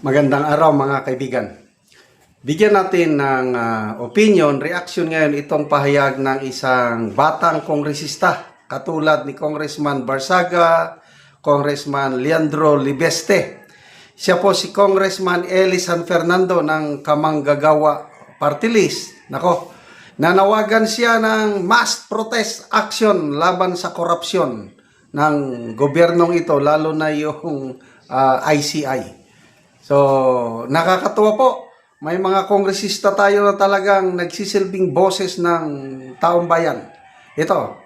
Magandang araw mga kaibigan. Bigyan natin ng opinion, reaction ngayon itong pahayag ng isang batang kongresista katulad ni Congressman Barsaga, Congressman Leandro Libeste. Siya po si Congressman Eli San Fernando ng Kamanggagawa Party List. Nanawagan siya ng mass protest action laban sa korupsyon ng gobyernong ito, lalo na yung ICI. So, nakakatuwa po. May mga kongresista tayo na talagang nagsisilbing boses ng taong bayan. Ito,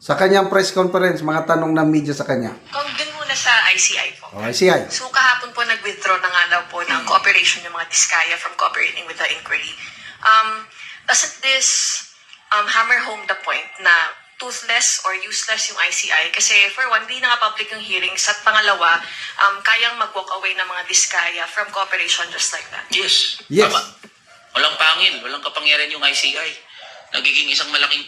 sa kanyang press conference, mga tanong ng media sa kanya. Kung dun muna sa ICI po. ICI. So kahapon po nag-withdraw na nga daw po ng cooperation ng mga Diskaya from cooperating with the inquiry. Doesn't this hammer home the point na toothless or useless yung ICI? Kasi for one, di naka-public yung hearings. At pangalawa, kayang mag-walk away ng mga Diskaya from cooperation just like that. Yes. Yes. Tama. Walang pangil, walang kapangyarihan yung ICI. Nagiging isang malaking...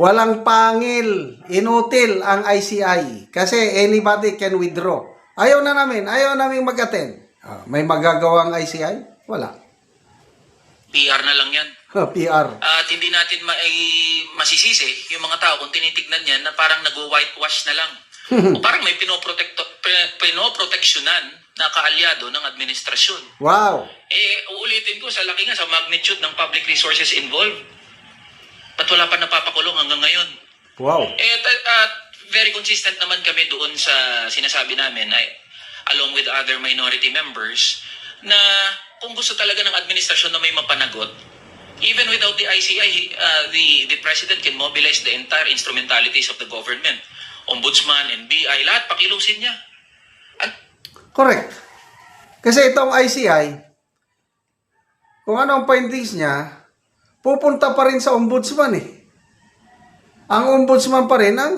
Walang pangil, inutil ang ICI kasi anybody can withdraw. Ayaw namin mag-attend. May magagawang ICI? Wala. PR na lang yan. PR. At hindi natin masisisi yung mga tao kung tinitignan yan na parang nag-whitewash na lang. O parang may pinoproteksyonan na kaalyado ng administrasyon. Wow. Uulitin ko sa laki nga, sa magnitude ng public resources involved. Ba't wala pa napapakulong hanggang ngayon? Wow. Very consistent naman kami doon sa sinasabi namin, along with other minority members, na kung gusto talaga ng administrasyon na may mapanagot, even without the ICI, the President can mobilize the entire instrumentalities of the government. Ombudsman, NBI, lahat pakilusin niya. Correct. Kasi itong ICI, kung ano ang findings niya, pupunta pa rin sa ombudsman eh. Ang ombudsman pa rin ang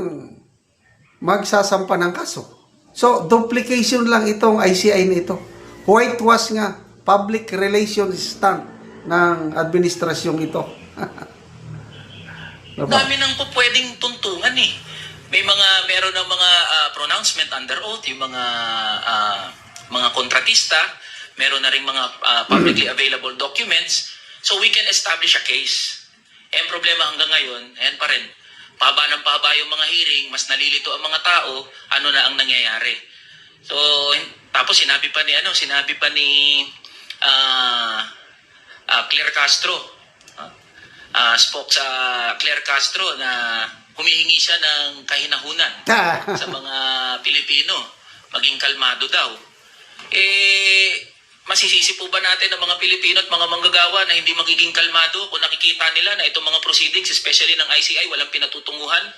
magsasampa ng kaso. So, duplication lang itong ICI nito. Whitewash nga, public relations stunt ng administrasyong ito. Dami nang po pwedeng tuntungan eh. Meron ng mga pronouncement under oath, yung mga kontratista, meron na rin mga publicly available documents, so we can establish a case. Ang problema hanggang ngayon, ayan pa rin, pahaba ng pahaba yung mga hearing, mas nalilito ang mga tao, ano na ang nangyayari. So, tapos sinabi pa ni Claire Castro, spoke sa Claire Castro na humihingi siya ng kahinahunan sa mga Pilipino, maging kalmado daw. Masisisi po ba natin ang mga Pilipino at mga manggagawa na hindi magiging kalmado kung nakikita nila na itong mga proceedings, especially ng ICI, walang pinatutunguhan?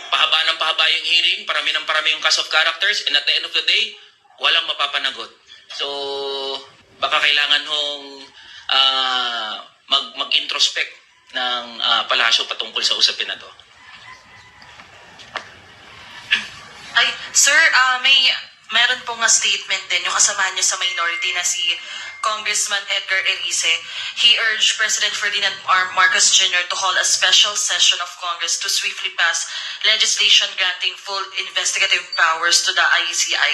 Pahaba ng pahaba yung hearing, parami ng parami yung cast of characters, and at the end of the day, walang mapapanagot. So, baka kailangan hong mag-introspect ng palasyo patungkol sa usapin na to. Ay, sir, meron po nga statement din yung kasama niyo sa minority na si Congressman Edgar Elise. He urged President Ferdinand R. Marcos Jr. to call a special session of Congress to swiftly pass legislation granting full investigative powers to the ICI.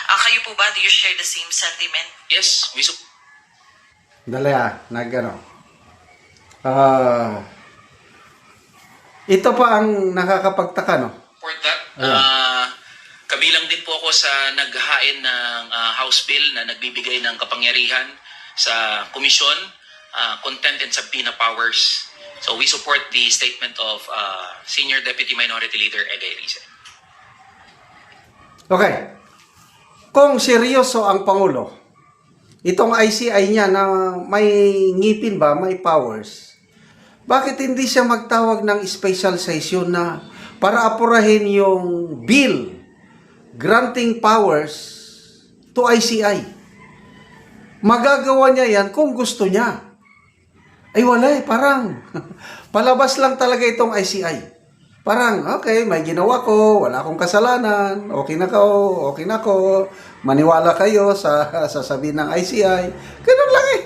Kayo po ba, do you share the same sentiment? Yes, we support. Ito pa ang nakakapagtaka, no? Support that. Kabilang din po ako sa naghain ng House Bill na nagbibigay ng kapangyarihan sa komisyon, contempt and subpoena powers. So we support the statement of Senior Deputy Minority Leader Edgar Elise. Okay. Kung seryoso ang Pangulo, itong ICI niya na may ngipin ba, may powers, bakit hindi siya magtawag ng special session na para apurahin yung bill granting powers to ICI? Magagawa niya yan kung gusto niya. Ay wala eh, parang palabas lang talaga itong ICI. Parang, okay, may ginawa ko, wala akong kasalanan, okay na ko, maniwala kayo sa sasabihin ng ICI. Ganun lang eh.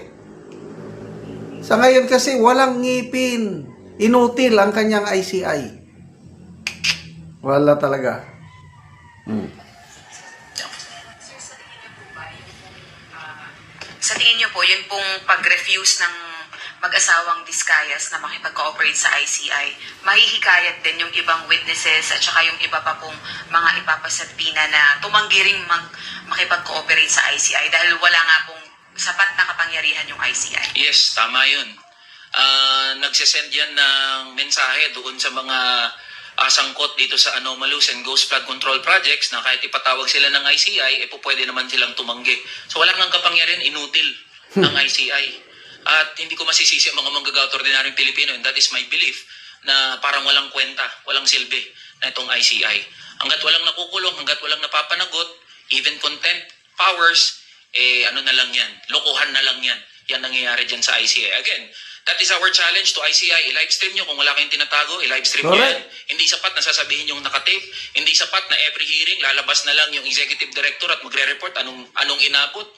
Sa ngayon kasi walang ngipin, inutil ang kanyang ICI. Wala talaga. yun pong pag-refuse ng mag-asawang Discayas na makipag-cooperate sa ICI, mahihikayat din yung ibang witnesses at saka yung iba pa pong mga ipapasabina na tumanggi ring makipag-cooperate sa ICI dahil wala nga pong sapat na kapangyarihan yung ICI. Yes, tama yun. Nagsisend yan ng mensahe doon sa mga sangkot dito sa anomalous and ghost flood control projects na kahit ipatawag sila ng ICI, pwede naman silang tumanggi. So wala nang kapangyarihan, inutil ng ICI. At hindi ko masisisi ang mga manggagawa at ordinaryong Pilipino, and that is my belief, na parang walang kwenta, walang silbi na itong ICI. Hanggat walang nakukulong, hanggat walang napapanagot, even contempt powers, ano na lang yan, lokohan na lang yan. Yan nangyayari dyan sa ICI. Again, that is our challenge to ICI. I-livestream nyo kung wala kayong tinatago, i-livestream nyo yan. Hindi sapat na sasabihin yung nakatape, hindi sapat na every hearing, lalabas na lang yung executive director at magre-report anong inabot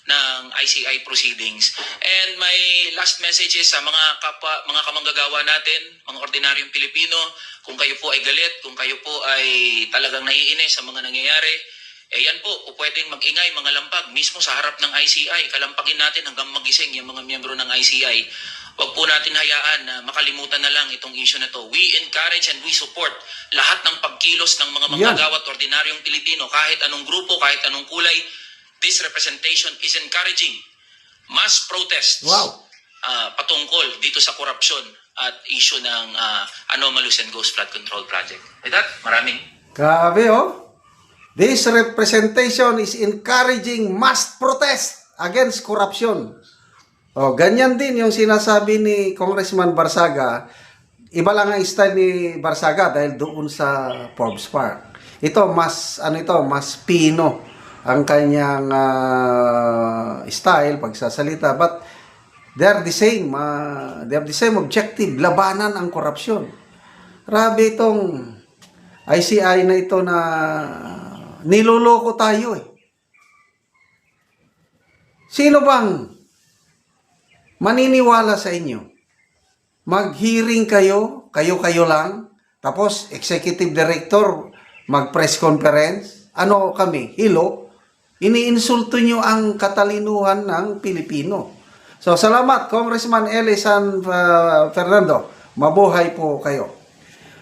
ng ICI proceedings. And my last message is sa mga kamanggagawa natin, mga ordinaryong Pilipino, kung kayo po ay galit, kung kayo po ay talagang naiinis sa mga nangyayari, yan po, pwedeng mag-ingay, mga lampag, mismo sa harap ng ICI. Kalampagin natin hanggang magising yung mga miyembro ng ICI. Huwag po natin hayaan na makalimutan na lang itong issue na to. We encourage and we support lahat ng pagkilos ng mga manggagawa at ordinaryong Pilipino, kahit anong grupo, kahit anong kulay. This representation is encouraging mass protests patungkol dito sa korupsyon at issue ng anomalous and ghost flood control project. With that, maraming. Grabe, oh. This representation is encouraging mass protest against corruption. Oh, ganyan din yung sinasabi ni Congressman Barsaga. Iba lang ang style ni Barsaga dahil doon sa Forbes Park. Ito mas mas pino ang kanyang style pagsasalita, but they have the same objective, labanan ang korupsyon. Grabe itong ICI na ito na niloloko tayo eh. Sino bang maniniwala sa inyo? Mag-hearing kayo lang, tapos executive director mag-press conference, ano kami, hilo, iniinsulto nyo ang katalinuhan ng Pilipino. So, salamat, Congressman Elisan Fernando. Mabuhay po kayo.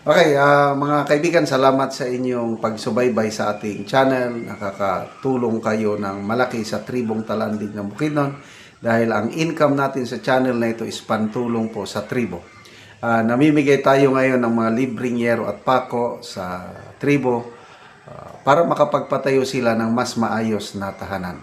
Okay, mga kaibigan, salamat sa inyong pagsubaybay sa ating channel. Nakakatulong kayo ng malaki sa tribong Talandig ng Bukidnon dahil ang income natin sa channel na ito is pantulong po sa tribo. Namimigay tayo ngayon ng mga libreng yero at pako sa tribo para makapagpatayo sila ng mas maayos na tahanan.